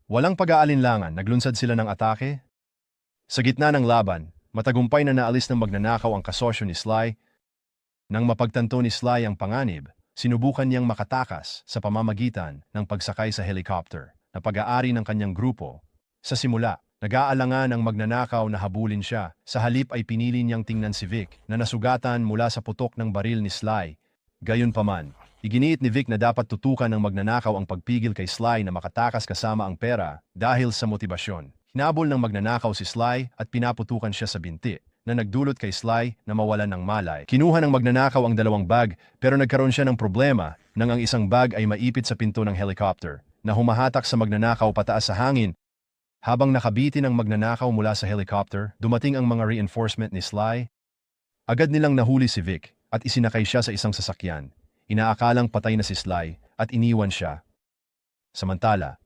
Walang pag-aalinlangan, naglunsad sila ng atake. Sa gitna ng laban, matagumpay na naalis ng magnanakaw ang kasosyo ni Sly. Nang mapagtanto ni Sly ang panganib, sinubukan niyang makatakas sa pamamagitan ng pagsakay sa helicopter na pag-aari ng kanyang grupo. Sa simula, nag-aalangan ang magnanakaw na habulin siya. Sa halip ay pinili niyang tingnan si Vic na nasugatan mula sa putok ng baril ni Sly. Gayunpaman, iginiit ni Vic na dapat tutukan ng magnanakaw ang pagpigil kay Sly na makatakas kasama ang pera dahil sa motibasyon. Hinabol ng magnanakaw si Sly at pinaputukan siya sa binti na nagdulot kay Sly na mawalan ng malay. Kinuha ng magnanakaw ang dalawang bag pero nagkaroon siya ng problema nang ang isang bag ay maipit sa pinto ng helicopter na humahatak sa magnanakaw pataas sa hangin. Habang nakabitin ang magnanakaw mula sa helicopter, dumating ang mga reinforcement ni Sly. Agad nilang nahuli si Vic at isinakay siya sa isang sasakyan. Inaakalang patay na si Sly at iniwan siya. Samantala,